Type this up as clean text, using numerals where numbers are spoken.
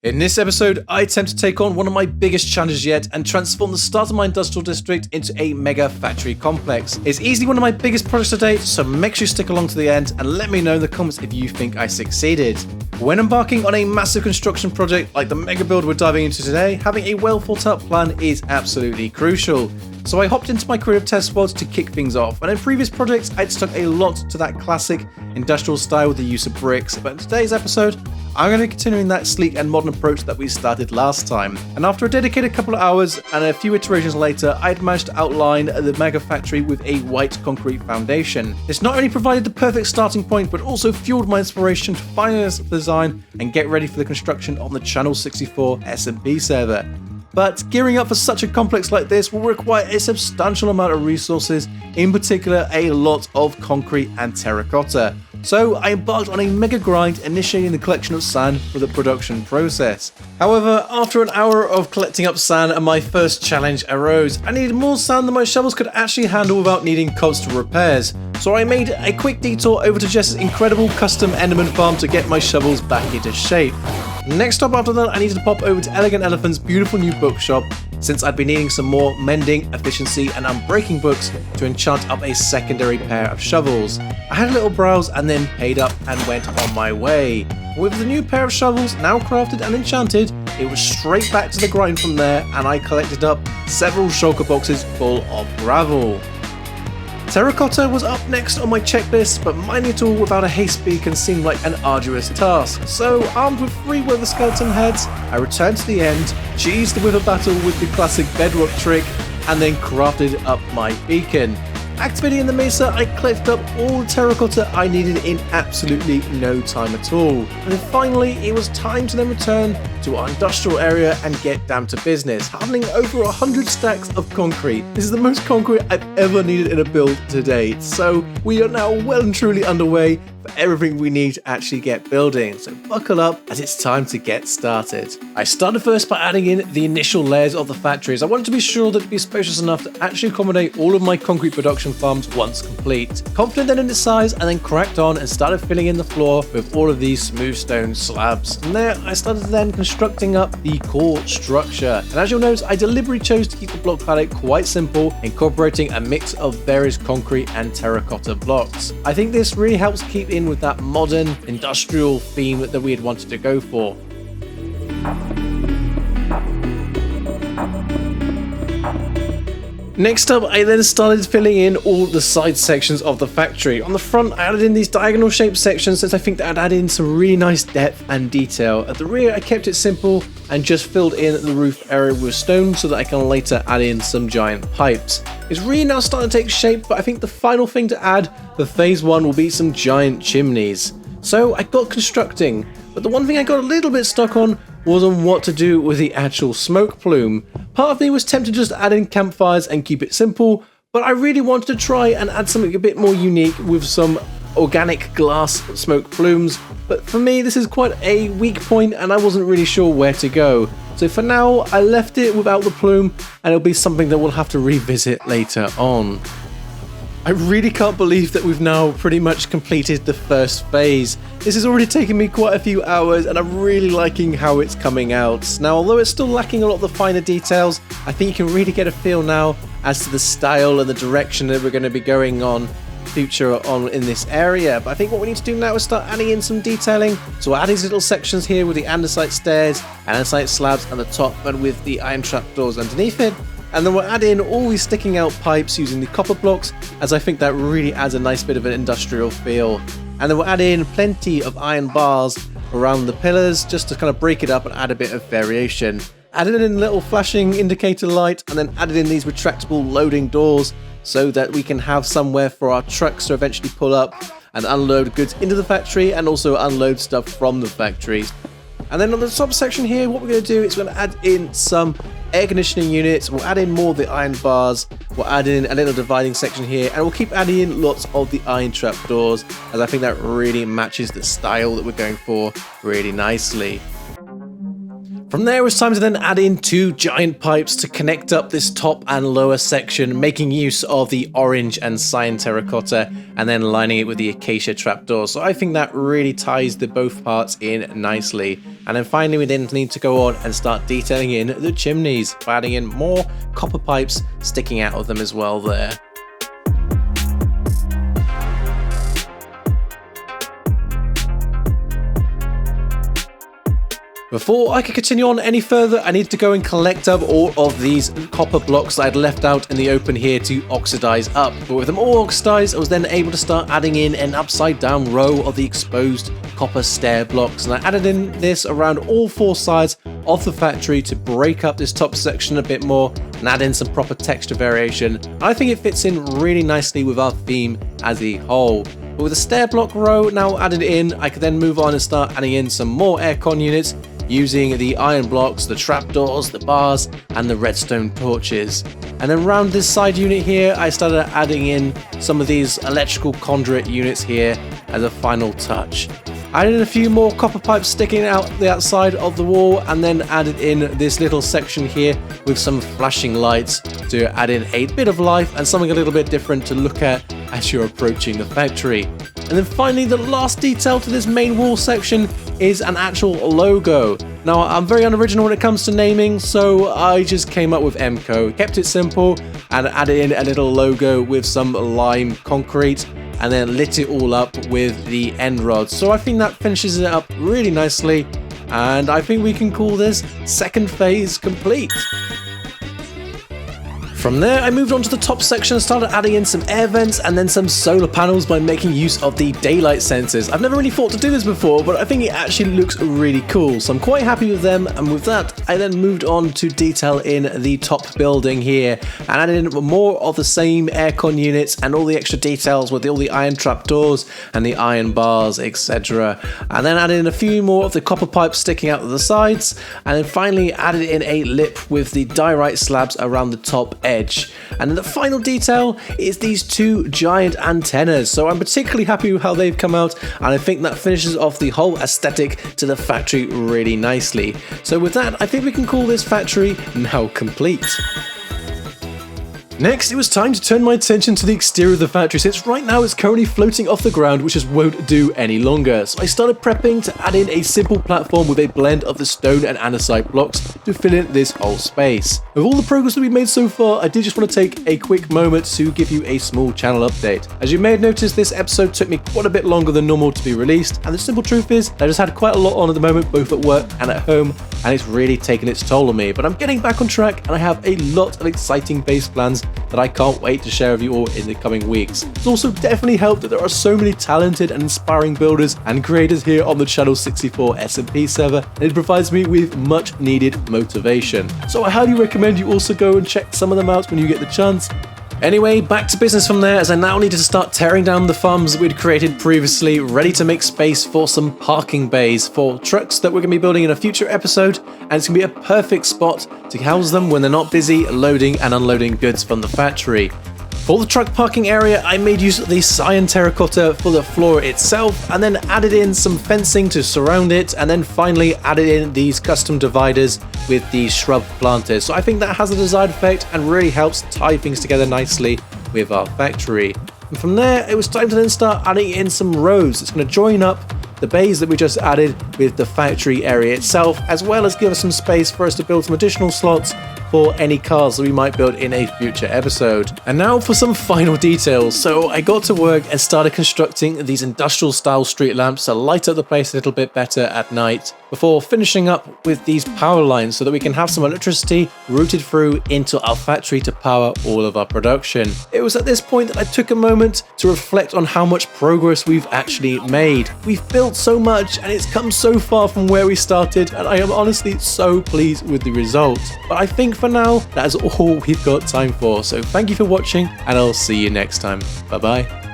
In this episode, I attempt to take on one of my biggest challenges yet and transform the start of my industrial district into a mega factory complex. It's easily one of my biggest projects to date, so make sure you stick along to the end and let me know in the comments if you think I succeeded. When embarking on a massive construction project like the mega build we're diving into today, having a well thought out plan is absolutely crucial. So I hopped into my creative test squad to kick things off, and in previous projects I'd stuck a lot to that classic industrial style with the use of bricks, but in today's episode I'm going to be continuing that sleek and modern approach that we started last time. And after a dedicated couple of hours and a few iterations later, I'd managed to outline the mega factory with a white concrete foundation. This not only provided the perfect starting point, but also fueled my inspiration to finalize the design and get ready for the construction on the CH64 SMP server. But gearing up for such a complex like this will require a substantial amount of resources, in particular a lot of concrete and terracotta. So I embarked on a mega grind, initiating the collection of sand for the production process. However, after an hour of collecting up sand, my first challenge arose. I needed more sand than my shovels could actually handle without needing constant repairs. So I made a quick detour over to Jess's incredible custom Enderman farm to get my shovels back into shape. Next up after that, I needed to pop over to Elegant Elephant's beautiful new bookshop, since I'd been needing some more mending, efficiency and unbreaking books to enchant up a secondary pair of shovels. I had a little browse and then paid up and went on my way. With the new pair of shovels now crafted and enchanted, it was straight back to the grind from there, and I collected up several shulker boxes full of gravel. Terracotta was up next on my checklist, but mining it all without a haste beacon seemed like an arduous task. So, armed with 3 wither skeleton heads, I returned to the end, cheesed the wither battle with the classic bedrock trick, and then crafted up my beacon. Activating in the mesa, I collected up all the terracotta I needed in absolutely no time at all. And then finally, it was time to then return to our industrial area and get down to business, handling over 100 stacks of concrete. This is the most concrete I've ever needed in a build to date, so we are now well and truly underway for everything we need to actually get building. So buckle up as it's time to get started. I started first by adding in the initial layers of the factories. I wanted to be sure that it'd be spacious enough to actually accommodate all of my concrete production farms once complete. Confident then in its size, and then cracked on and started filling in the floor with all of these smooth stone slabs. From there, I started then constructing up the core structure. And as you'll notice, I deliberately chose to keep the block palette quite simple, incorporating a mix of various concrete and terracotta blocks. I think this really helps keep in with that modern industrial theme that we had wanted to go for. Next up, I then started filling in all the side sections of the factory. On the front, I added in these diagonal shaped sections since I think that I'd add in some really nice depth and detail. At the rear, I kept it simple and just filled in the roof area with stone so that I can later add in some giant pipes. It's really now starting to take shape, but I think the final thing to add for phase 1 will be some giant chimneys. So I got constructing, but the one thing I got a little bit stuck on was on what to do with the actual smoke plume. Part of me was tempted to just add in campfires and keep it simple, but I really wanted to try and add something a bit more unique with some organic glass smoke plumes. But for me, this is quite a weak point and I wasn't really sure where to go. So for now, I left it without the plume, and it'll be something that we'll have to revisit later on. I really can't believe that we've now pretty much completed the first phase. This has already taken me quite a few hours and I'm really liking how it's coming out. Now, although it's still lacking a lot of the finer details, I think you can really get a feel now as to the style and the direction that we're going to be going on in this area. But I think what we need to do now is start adding in some detailing. So we'll add these little sections here with the andesite stairs, andesite slabs at the top, and with the iron trapdoors underneath it. And then we'll add in all these sticking out pipes using the copper blocks, as I think that really adds a nice bit of an industrial feel. And then we'll add in plenty of iron bars around the pillars just to kind of break it up and add a bit of variation. Added in a little flashing indicator light, and then added in these retractable loading doors so that we can have somewhere for our trucks to eventually pull up and unload goods into the factory and also unload stuff from the factories. And then on the top section here, what we're going to do is we're going to add in some air conditioning units. We'll add in more of the iron bars. We'll add in a little dividing section here, and we'll keep adding in lots of the iron trapdoors, as I think that really matches the style that we're going for really nicely. From there, it's time to then add in 2 giant pipes to connect up this top and lower section, making use of the orange and cyan terracotta, and then lining it with the acacia trapdoor. So I think that really ties the both parts in nicely. And then finally, we then need to go on and start detailing in the chimneys by adding in more copper pipes sticking out of them as well there. Before I can continue on any further, I need to go and collect up all of these copper blocks that I'd left out in the open here to oxidize up. But with them all oxidized, I was then able to start adding in an upside down row of the exposed copper stair blocks. And I added in this around all 4 sides of the factory to break up this top section a bit more and add in some proper texture variation. I think it fits in really nicely with our theme as a whole. But with the stair block row now added in, I could then move on and start adding in some more aircon units using the iron blocks, the trapdoors, the bars, and the redstone torches. And then around this side unit here, I started adding in some of these electrical conduit units here as a final touch. I added a few more copper pipes sticking out the outside of the wall, and then added in this little section here with some flashing lights to add in a bit of life and something a little bit different to look at as you're approaching the factory. And then finally, the last detail to this main wall section is an actual logo. Now, I'm very unoriginal when it comes to naming, so I just came up with MCO, kept it simple, and added in a little logo with some lime concrete, and then lit it all up with the end rods. So I think that finishes it up really nicely, and I think we can call this second phase complete. From there, I moved on to the top section and started adding in some air vents and then some solar panels by making use of the daylight sensors. I've never really thought to do this before, but I think it actually looks really cool, so I'm quite happy with them. And with that, I then moved on to detail in the top building here and added in more of the same aircon units and all the extra details with all the iron trapdoors and the iron bars, etc. And then added in a few more of the copper pipes sticking out of the sides, and then finally added in a lip with the diorite slabs around the top edge. And then the final detail is these 2 giant antennas. So I'm particularly happy with how they've come out, and I think that finishes off the whole aesthetic to the factory really nicely. So with that, I think we can call this factory now complete. Next, it was time to turn my attention to the exterior of the factory, since right now it's currently floating off the ground, which just won't do any longer. So I started prepping to add in a simple platform with a blend of the stone and andesite blocks to fill in this whole space. With all the progress that we've made so far, I did just want to take a quick moment to give you a small channel update. As you may have noticed, this episode took me quite a bit longer than normal to be released, and the simple truth is I just had quite a lot on at the moment, both at work and at home, and it's really taken its toll on me. But I'm getting back on track, and I have a lot of exciting base plans that I can't wait to share with you all in the coming weeks. It's also definitely helped that there are so many talented and inspiring builders and creators here on the Channel 64 SMP server, and it provides me with much needed motivation. So I highly recommend you also go and check some of them out when you get the chance. Anyway, back to business from there, as I now needed to start tearing down the farms that we'd created previously, ready to make space for some parking bays for trucks that we're going to be building in a future episode, and it's going to be a perfect spot to house them when they're not busy loading and unloading goods from the factory. For the truck parking area, I made use of the cyan terracotta for the floor itself, and then added in some fencing to surround it, and then finally added in these custom dividers with these shrub planters. So I think that has a desired effect and really helps tie things together nicely with our factory. And from there, it was time to then start adding in some rows. It's going to join up the bays that we just added with the factory area itself, as well as give us some space for us to build some additional slots for any cars that we might build in a future episode. And now for some final details. So I got to work and started constructing these industrial style street lamps to light up the place a little bit better at night, before finishing up with these power lines so that we can have some electricity routed through into our factory to power all of our production. It was at this point that I took a moment to reflect on how much progress we've actually made. We've built so much and it's come so far from where we started, and I am honestly so pleased with the result. But I think for now, that is all we've got time for. So thank you for watching, and I'll see you next time. Bye bye.